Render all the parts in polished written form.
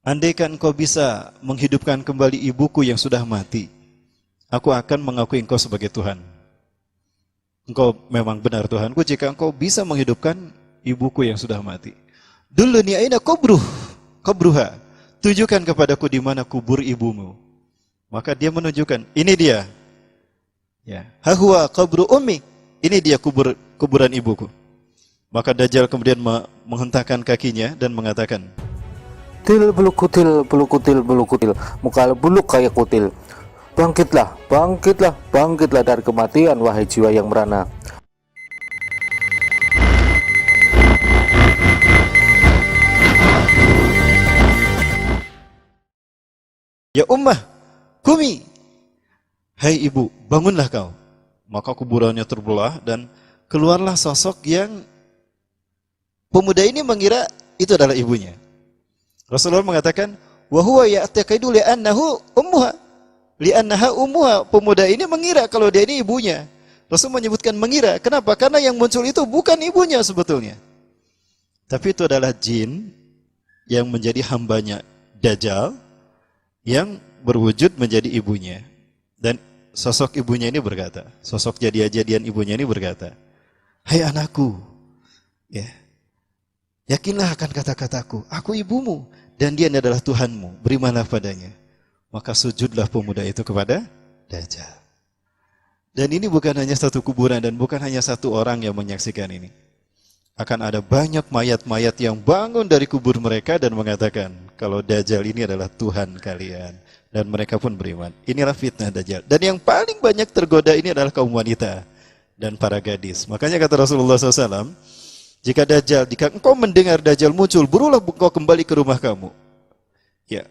andaikan engkau bisa menghidupkan kembali ibuku yang sudah mati, aku akan mengakui engkau sebagai Tuhan. Engkau memang benar Tuhanku jika engkau bisa menghidupkan ibuku yang sudah mati. Duluni aina qabruha. Tunjukkan kepadaku di mana kubur ibumu. Maka dia menunjukkan, ini dia. Ya, hahuwa qabru ummi. Ini dia kuburan ibuku. Maka Dajjal kemudian menghentakkan kakinya dan mengatakan, Til bulu kutil, bulu kutil, bulu kutil, muka buluk kayak kutil. Bangkitlah, bangkitlah, bangkitlah dari kematian, wahai jiwa yang merana. ya ummah, kumi. Hai ibu, bangunlah kau. Maka kuburannya terbelah dan keluarlah sosok yang pemuda ini mengira itu adalah ibunya. Rasulullah mengatakan, wa huwa ya'taqidu li'annahu ummuha. Li'annaha ummuha. Pemuda ini mengira kalau dia ini ibunya. Rasul menyebutkan mengira. Kenapa? Karena yang muncul itu bukan ibunya sebetulnya. Tapi itu adalah jin yang menjadi hambanya Dajjal yang berwujud menjadi ibunya. Dan sosok ibunya ini berkata, sosok jadian ibunya ini berkata, hai anakku, ya, yakinlah akan kata-kataku, aku ibumu dan dia adalah Tuhanmu, berimanlah padanya. Maka sujudlah pemuda itu kepada Dajjal. Dan ini bukan hanya satu kuburan dan bukan hanya satu orang yang menyaksikan ini. Akan ada banyak mayat-mayat yang bangun dari kubur mereka dan mengatakan kalau Dajjal ini adalah Tuhan kalian. Dan mereka pun beriman. Inilah fitnah Dajjal. Dan yang paling banyak tergoda ini adalah kaum wanita dan para gadis. Makanya kata Rasulullah SAW, jika engkau mendengar Dajjal muncul, berulah engkau kembali ke rumah kamu. Ya,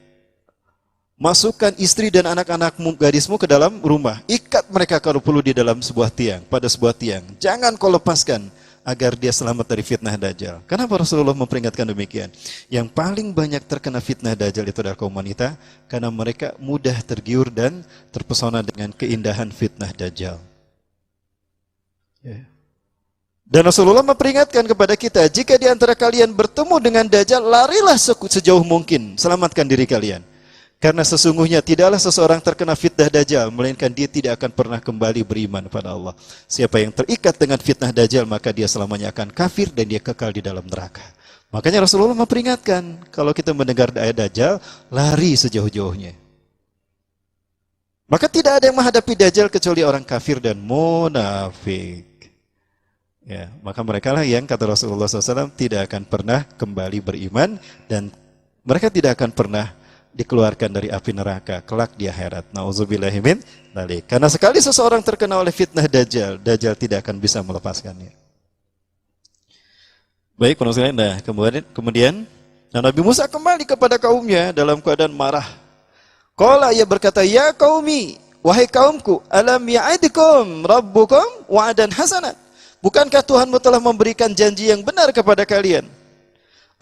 masukkan istri dan anak-anakmu, gadismu ke dalam rumah. Ikat mereka kalau perlu di dalam sebuah tiang, pada sebuah tiang. Jangan kau lepaskan agar dia selamat dari fitnah Dajjal. Kenapa Rasulullah memperingatkan demikian? Yang paling banyak terkena fitnah Dajjal itu adalah kaum wanita, karena mereka mudah tergiur dan terpesona dengan keindahan fitnah Dajjal. Ya. Dan Rasulullah memperingatkan kepada kita, jika di antara kalian bertemu dengan Dajjal, larilah sejauh mungkin, selamatkan diri kalian. Karena sesungguhnya tidaklah seseorang terkena fitnah Dajjal, melainkan dia tidak akan pernah kembali beriman pada Allah. Siapa yang terikat dengan fitnah Dajjal, maka dia selamanya akan kafir dan dia kekal di dalam neraka. Makanya Rasulullah memperingatkan, kalau kita mendengar ayat Dajjal, lari sejauh-jauhnya. Maka tidak ada yang menghadapi Dajjal kecuali orang kafir dan munafik. Ya, maka mereka lah yang kata Rasulullah SAW tidak akan pernah kembali beriman dan mereka tidak akan pernah dikeluarkan dari api neraka kelak di akhirat. Nauzubillahi min dzalik. Karena sekali seseorang terkena oleh fitnah Dajjal, Dajjal tidak akan bisa melepaskannya. Baik, penulisan. Nah, kemudian Nabi Musa kembali kepada kaumnya dalam keadaan marah. Qala, ia berkata, ya qaumi, wahai kaumku, alam ya'idkum rabbukum wa'adan hasanah. Bukankah Tuhanmu telah memberikan janji yang benar kepada kalian?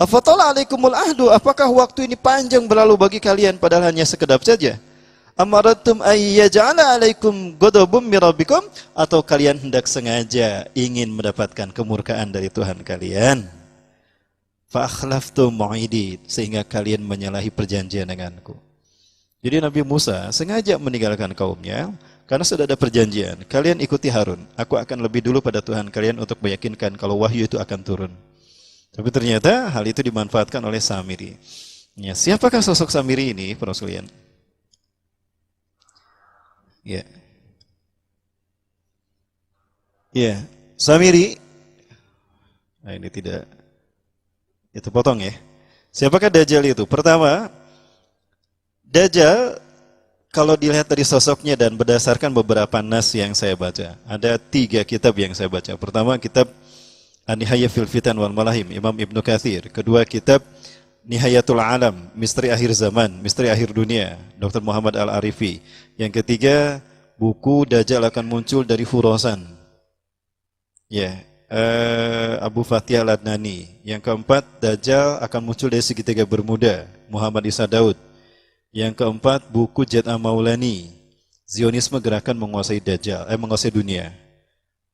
Afatala alaikumul ahdu, apakah waktu ini panjang berlalu bagi kalian padahal hanya sekedap saja? Amaratum ayyaj'ala alaikum ghadabum min rabbikum, atau kalian hendak sengaja ingin mendapatkan kemurkaan dari Tuhan kalian? Fa akhlaftum mau'idi, sehingga kalian menyalahi perjanjian denganku. Jadi Nabi Musa sengaja meninggalkan kaumnya karena sudah ada perjanjian. Kalian ikuti Harun, aku akan lebih dulu pada Tuhan kalian untuk meyakinkan kalau wahyu itu akan turun. Tapi ternyata hal itu dimanfaatkan oleh Samiri. Ya, siapakah sosok Samiri ini, para sekalian? Ya. Ya, Samiri. Nah, ini tidak itu potong ya. Siapakah Dajjal itu? Pertama, Dajjal kalau dilihat dari sosoknya dan berdasarkan beberapa nas yang saya baca, ada 3 kitab yang saya baca. Pertama, kitab An-Nihayah fil Fitan wal Malahim, Imam Ibnu Katsir. Kedua, kitab Nihayatul Alam, Misteri Akhir Zaman, Misteri Akhir Dunia, Dr. Muhammad Al-Arifi. Yang ketiga, buku Dajjal akan muncul dari Khurasan. Ya, Abu Fatih Al-Adnani. Yang keempat, Dajjal akan muncul dari segitiga Bermuda, Muhammad Isa Daud. Yang keempat, buku J.A. Maulani, Zionisme Gerakan Menguasai Dajjal, menguasai dunia.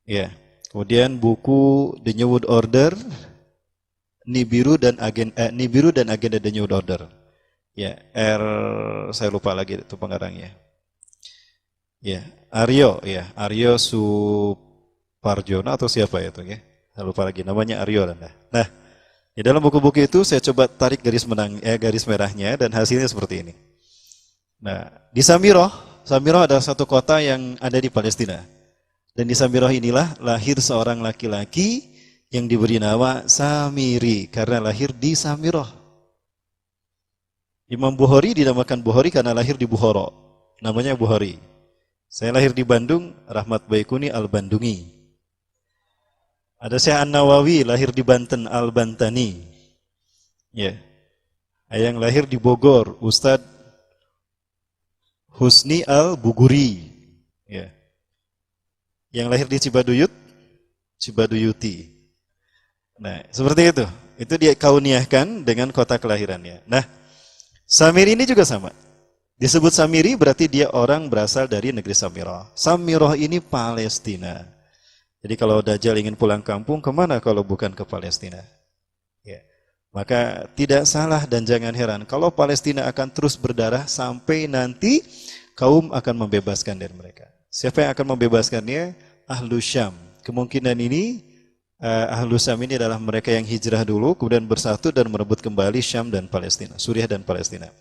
Ya. Kemudian buku The New World Order, Nibiru dan Agenda The New World Order. Ya, saya lupa lagi itu pengarangnya. Ya, Aryo Suparjono atau siapa ya itu ya? Saya lupa lagi namanya Aryo lah. Nah, di dalam buku-buku itu saya coba tarik garis merahnya dan hasilnya seperti ini. Nah, di Samiroh adalah satu kota yang ada di Palestina. Dan di Samiroh inilah lahir seorang laki-laki yang diberi nama Samiri karena lahir di Samiroh. Imam Bukhari dinamakan Bukhari karena lahir di Bukhara. Namanya Bukhari. Saya lahir di Bandung, Rahmat Baikuni Al-Bandungi. Ada Syekh An-Nawawi lahir di Banten, Al-Bantani. Ya. Yang lahir di Bogor, Ustadz Husni Al-Buguri. Ya. Yang lahir di Cibaduyuti. Nah, seperti itu. Itu dia kauniahkan dengan kota kelahirannya. Nah, Samiri ini juga sama. Disebut Samiri berarti dia orang berasal dari negeri Samiroh. Samiroh ini Palestina. Jadi kalau Dajjal ingin pulang kampung, kemana kalau bukan ke Palestina? Ya. Maka tidak salah dan jangan heran kalau Palestina akan terus berdarah sampai nanti kaum akan membebaskan dari mereka. Siapa yang akan membebaskannya? Ahlu Syam. Kemungkinan ini Ahlu Syam ini adalah mereka yang hijrah dulu kemudian bersatu dan merebut kembali Syam dan Palestina, Suriah dan Palestina.